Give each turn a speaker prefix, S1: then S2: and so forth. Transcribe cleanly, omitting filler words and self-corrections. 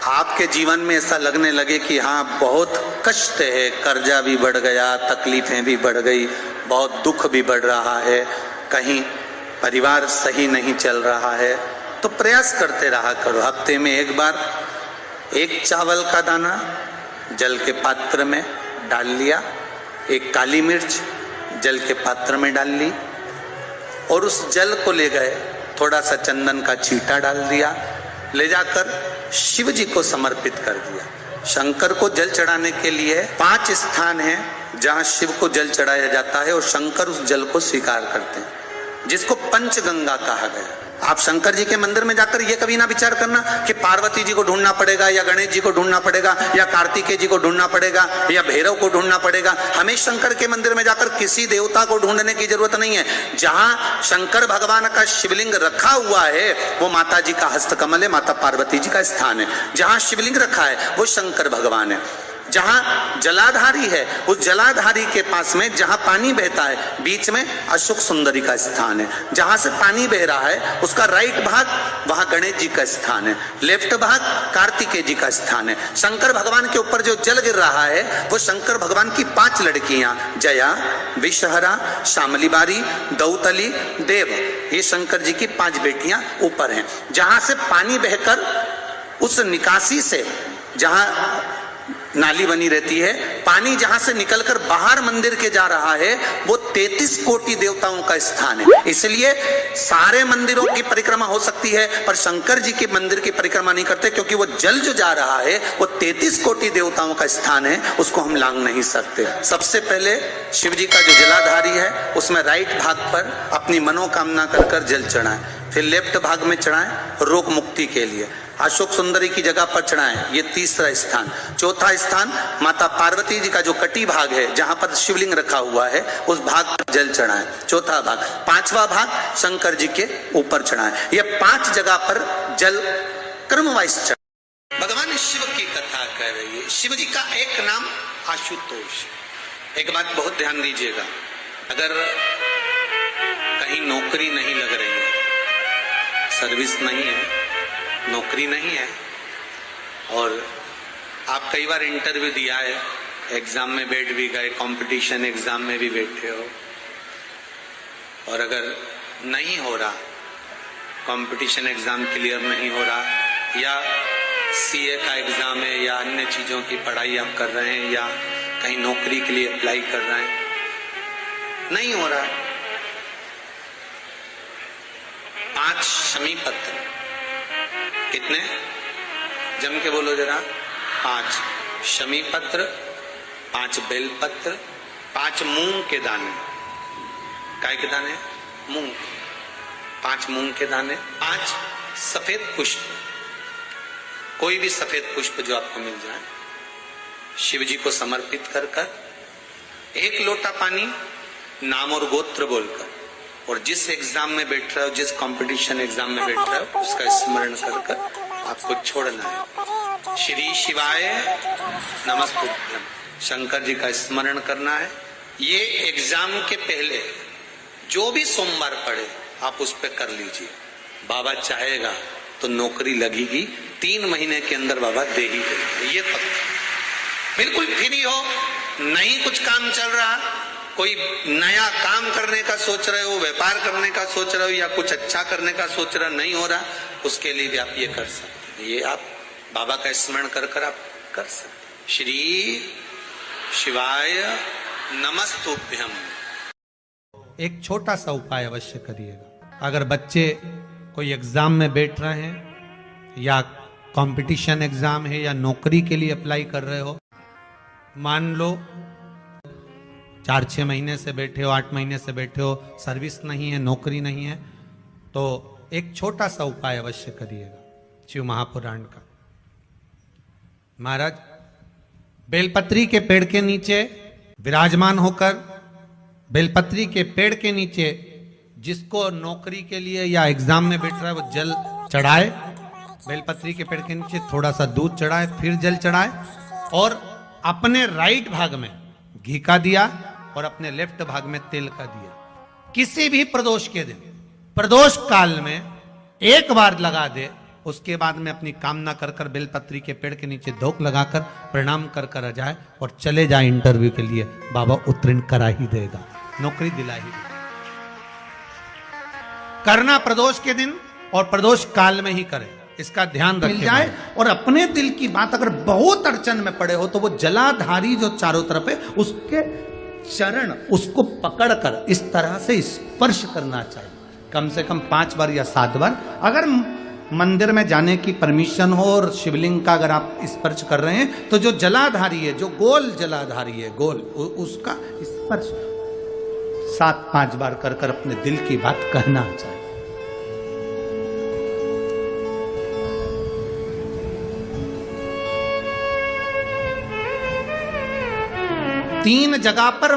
S1: आपके जीवन में ऐसा लगने लगे कि हाँ बहुत कष्ट है, कर्जा भी बढ़ गया, तकलीफें भी बढ़ गई, बहुत दुख भी बढ़ रहा है, कहीं परिवार सही नहीं चल रहा है, तो प्रयास करते रहा करो। हफ्ते में एक बार एक चावल का दाना जल के पात्र में डाल लिया, एक काली मिर्च जल के पात्र में डाल ली और उस जल को ले गए, थोड़ा सा चंदन का छींटा डाल दिया, ले जाकर शिव जी को समर्पित कर दिया। शंकर को जल चढ़ाने के लिए 5 स्थान हैं जहां शिव को जल चढ़ाया जाता है और शंकर उस जल को स्वीकार करते हैं, जिसको पंचगंगा कहा गया। आप शंकर जी के मंदिर में जाकर ये कभी ना विचार करना कि पार्वती जी को ढूंढना पड़ेगा या गणेश जी को ढूंढना पड़ेगा या कार्तिकेय जी को ढूंढना पड़ेगा या भैरव को ढूंढना पड़ेगा। हमें शंकर के मंदिर में जाकर किसी देवता को ढूंढने की जरूरत नहीं है। जहां शंकर भगवान का शिवलिंग रखा हुआ है वो माता जी का हस्तकमल है, माता पार्वती जी का स्थान है। जहां शिवलिंग रखा है वो शंकर भगवान है। जहां जलाधारी है उस जलाधारी के पास में जहां पानी बहता है बीच में अशोक सुंदरी का स्थान है। जहां से पानी बह रहा है उसका राइट भाग वहां गणेश जी का स्थान है, लेफ्ट भाग कार्तिकेय जी का स्थान है। शंकर भगवान के ऊपर जो जल गिर रहा है वो शंकर भगवान की 5 लड़कियां जया, विषहरा, शामली बारी, दौतली, देव, ये शंकर जी की 5 बेटियां ऊपर हैं। जहां से पानी बहकर उस निकासी से, जहां नाली बनी रहती है, पानी जहां से निकलकर बाहर मंदिर के जा रहा है वो 33 कोटि देवताओं का स्थान है। इसलिए सारे मंदिरों की परिक्रमा हो सकती है पर शंकर जी के मंदिर की परिक्रमा नहीं करते, क्योंकि वो जल जो जा रहा है वो 33 कोटि देवताओं का स्थान है, उसको हम लांघ नहीं सकते। सबसे पहले शिव जी का जो जलाधारी है उसमें राइट भाग पर अपनी मनोकामना कर जल चढ़ाएं, फिर लेफ्ट भाग में चढ़ाएं रोग मुक्ति के लिए, अशोक सुंदरी की जगह पर चढ़ाएं, ये तीसरा स्थान। चौथा स्थान माता पार्वती जी का जो कटी भाग है जहां पर शिवलिंग रखा हुआ है उस भाग पर जल चढ़ाएं, चौथा भाग। 5वां भाग शंकर जी के ऊपर चढ़ाएं। ये 5 जगह पर जल क्रमवाइज चढ़ाएं। भगवान शिव की कथा कह रही है। शिव जी का एक नाम आशुतोष। एक बात बहुत ध्यान दीजिएगा, अगर कहीं नौकरी नहीं लग रही है, सर्विस नहीं है, नौकरी नहीं है और आप कई बार इंटरव्यू दिया है, एग्जाम में बैठ भी गए, कंपटीशन एग्जाम में भी बैठे हो, और अगर नहीं हो रहा, कंपटीशन एग्जाम क्लियर नहीं हो रहा, या सीए का एग्जाम है या अन्य चीजों की पढ़ाई आप कर रहे हैं या कहीं नौकरी के लिए अप्लाई कर रहे हैं, नहीं हो रहा, 5 शमी पत्र, कितने जम के बोलो जरा, 5 शमी पत्र, 5 बेल पत्र, 5 मूंग के दाने, काय के दाने, मूंग, 5 मूंग के दाने, 5 सफेद पुष्प, कोई भी सफेद पुष्प जो आपको मिल जाए, शिव जी को समर्पित कर कर 1 लोटा पानी नाम और गोत्र बोलकर, और जिस एग्जाम में बैठ रहे हो, जिस कंपटीशन एग्जाम में बैठ रहे हो उसका स्मरण कर कर आपको छोड़ना है। श्री शिवाय नमस्तुभ्यम, शंकर जी का स्मरण करना है। ये एग्जाम के पहले जो भी सोमवार पड़े आप उस पर कर लीजिए। बाबा चाहेगा तो नौकरी लगेगी, 3 महीने के अंदर बाबा दे ही देंगे, ये पक्का। बिल्कुल फ्री हो, नहीं कुछ काम चल रहा, कोई नया काम करने का सोच रहे हो, व्यापार करने का सोच रहे हो या कुछ अच्छा करने का सोच रहे हो, नहीं हो रहा, उसके लिए भी आप ये कर सकते हैं। ये आप बाबा का स्मरण कर कर आप कर सकते। श्री शिवाय नमस्तुभ्यम।
S2: एक छोटा सा उपाय अवश्य करिएगा। अगर बच्चे कोई एग्जाम में बैठ रहे हैं या कंपटीशन एग्जाम है या नौकरी के लिए अप्लाई कर रहे हो, मान लो 4-6 महीने से बैठे हो, 8 महीने से बैठे हो, सर्विस नहीं है, नौकरी नहीं है, तो एक छोटा सा उपाय अवश्य करिएगा शिव महापुराण का। महाराज बेलपत्री के पेड़ के नीचे विराजमान होकर, बेलपत्री के पेड़ के नीचे जिसको नौकरी के लिए या एग्जाम में बैठ रहा है वो जल चढ़ाए, बेलपत्री के पेड़ के नीचे थोड़ा सा दूध चढ़ाए, फिर जल चढ़ाए और अपने राइट भाग में घी का दिया और अपने लेफ्ट भाग में तेल का दिया। किसी भी प्रदोष के दिन, प्रदोष काल में एक बार लगा दे, उसके बाद में अपनी कामना कर कर बेलपत्री के पेड़ के नीचे धोख लगाकर प्रणाम कर कर आ जाए और चले जाए इंटरव्यू के लिए, बाबा उत्तीर्ण करा ही देगा, नौकरी दिला ही देगा। करना प्रदोष के दिन और प्रदोष काल में ही करे, इसका ध्यान रखें जाए। और अपने दिल की बात अगर बहुत अड़चन में पड़े हो तो वो जलाधारी जो चारों तरफ है उसके चरण उसको पकड़कर इस तरह से स्पर्श करना चाहिए, कम से कम 5 बार या 7 बार। अगर मंदिर में जाने की परमिशन हो और शिवलिंग का अगर आप स्पर्श कर रहे हैं तो जो जलाधारी है, जो गोल जलाधारी है, गोल उसका स्पर्श 7-5 बार कर कर अपने दिल की बात कहना चाहिए। तीन जगह पर